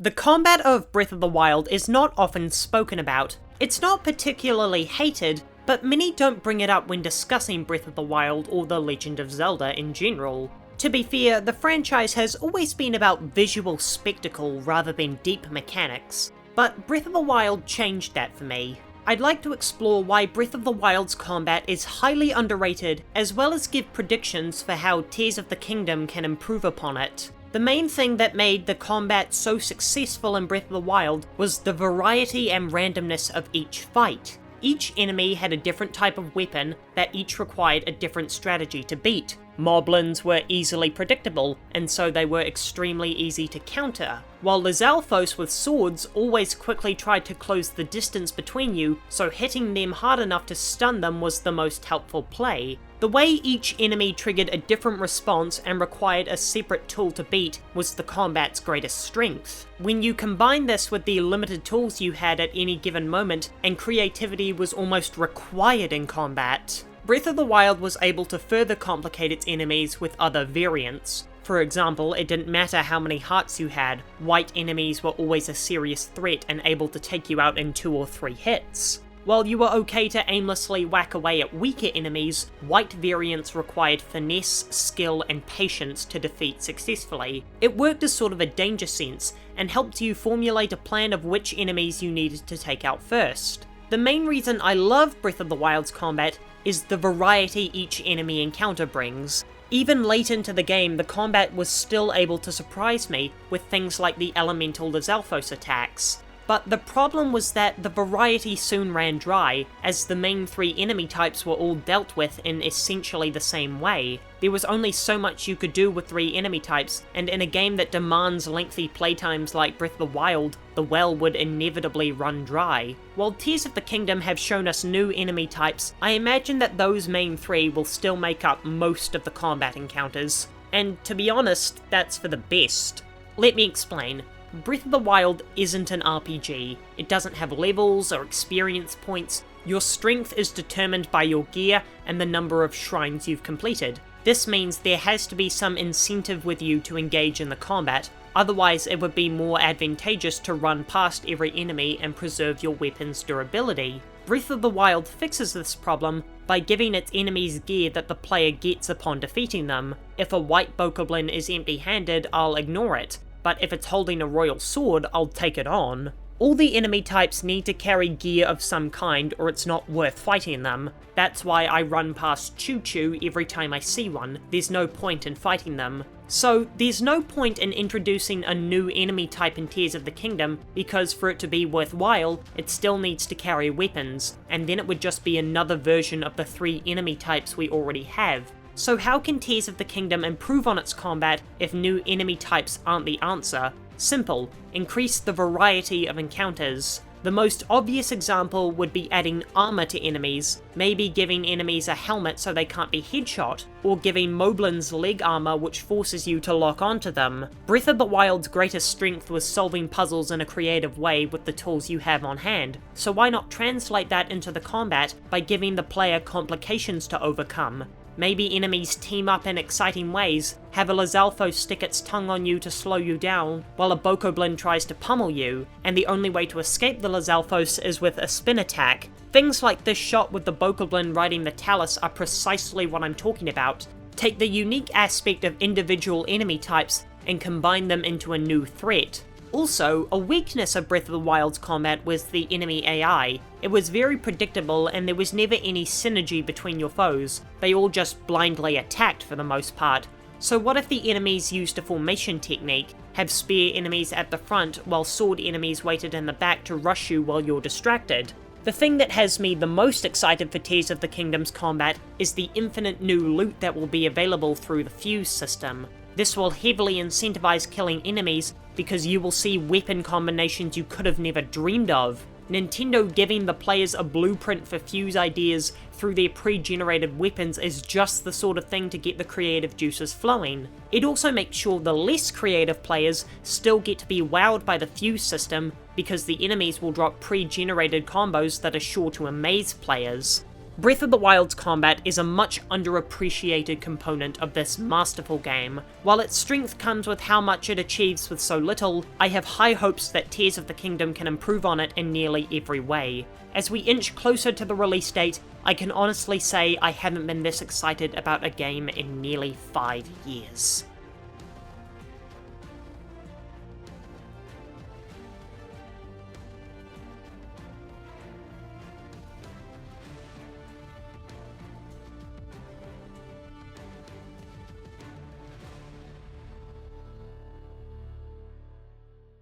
The combat of Breath of the Wild is not often spoken about. It's not particularly hated, but many don't bring it up when discussing Breath of the Wild or The Legend of Zelda in general. To be fair, the franchise has always been about visual spectacle rather than deep mechanics, but Breath of the Wild changed that for me. I'd like to explore why Breath of the Wild's combat is highly underrated, as well as give predictions for how Tears of the Kingdom can improve upon it. The main thing that made the combat so successful in Breath of the Wild was the variety and randomness of each fight. Each enemy had a different type of weapon that each required a different strategy to beat. Moblins were easily predictable, and so they were extremely easy to counter, while Lizalfos with swords always quickly tried to close the distance between you, so hitting them hard enough to stun them was the most helpful play. The way each enemy triggered a different response and required a separate tool to beat was the combat's greatest strength. When you combine this with the limited tools you had at any given moment, and creativity was almost required in combat, Breath of the Wild was able to further complicate its enemies with other variants. For example, it didn't matter how many hearts you had, white enemies were always a serious threat and able to take you out in 2 or 3 hits. While you were okay to aimlessly whack away at weaker enemies, white variants required finesse, skill, and patience to defeat successfully. It worked as sort of a danger sense, and helped you formulate a plan of which enemies you needed to take out first. The main reason I love Breath of the Wild's combat is the variety each enemy encounter brings. Even late into the game, the combat was still able to surprise me with things like the elemental Lizalfos attacks. But the problem was that the variety soon ran dry, as the main 3 enemy types were all dealt with in essentially the same way. There was only so much you could do with 3 enemy types, and in a game that demands lengthy playtimes like Breath of the Wild, the well would inevitably run dry. While Tears of the Kingdom have shown us new enemy types, I imagine that those main 3 will still make up most of the combat encounters. And to be honest, that's for the best. Let me explain. Breath of the Wild isn't an RPG. It doesn't have levels or experience points. Your strength is determined by your gear and the number of shrines you've completed. This means there has to be some incentive with you to engage in the combat, otherwise it would be more advantageous to run past every enemy and preserve your weapon's durability. Breath of the Wild fixes this problem by giving its enemies gear that the player gets upon defeating them. If a white bokoblin is empty-handed, I'll ignore it, but if it's holding a royal sword, I'll take it on. All the enemy types need to carry gear of some kind or it's not worth fighting them. That's why I run past Choo Choo every time I see one. There's no point in fighting them. So there's no point in introducing a new enemy type in Tears of the Kingdom, because for it to be worthwhile, it still needs to carry weapons, and then it would just be another version of the 3 enemy types we already have. So how can Tears of the Kingdom improve on its combat if new enemy types aren't the answer? Simple, increase the variety of encounters. The most obvious example would be adding armor to enemies, maybe giving enemies a helmet so they can't be headshot, or giving Moblins leg armor which forces you to lock onto them. Breath of the Wild's greatest strength was solving puzzles in a creative way with the tools you have on hand, so why not translate that into the combat by giving the player complications to overcome? Maybe enemies team up in exciting ways, have a Lizalfos stick its tongue on you to slow you down, while a bokoblin tries to pummel you, and the only way to escape the Lizalfos is with a spin attack. Things like this shot with the bokoblin riding the talus are precisely what I'm talking about. Take the unique aspect of individual enemy types and combine them into a new threat. Also, a weakness of Breath of the Wild's combat was the enemy AI. It was very predictable and there was never any synergy between your foes. They all just blindly attacked for the most part. So what if the enemies used a formation technique, have spear enemies at the front while sword enemies waited in the back to rush you while you're distracted? The thing that has me the most excited for Tears of the Kingdom's combat is the infinite new loot that will be available through the fuse system. This will heavily incentivize killing enemies because you will see weapon combinations you could have never dreamed of. Nintendo giving the players a blueprint for fuse ideas through their pre-generated weapons is just the sort of thing to get the creative juices flowing. It also makes sure the less creative players still get to be wowed by the fuse system because the enemies will drop pre-generated combos that are sure to amaze players. Breath of the Wild's combat is a much underappreciated component of this masterful game. While its strength comes with how much it achieves with so little, I have high hopes that Tears of the Kingdom can improve on it in nearly every way. As we inch closer to the release date, I can honestly say I haven't been this excited about a game in nearly 5 years.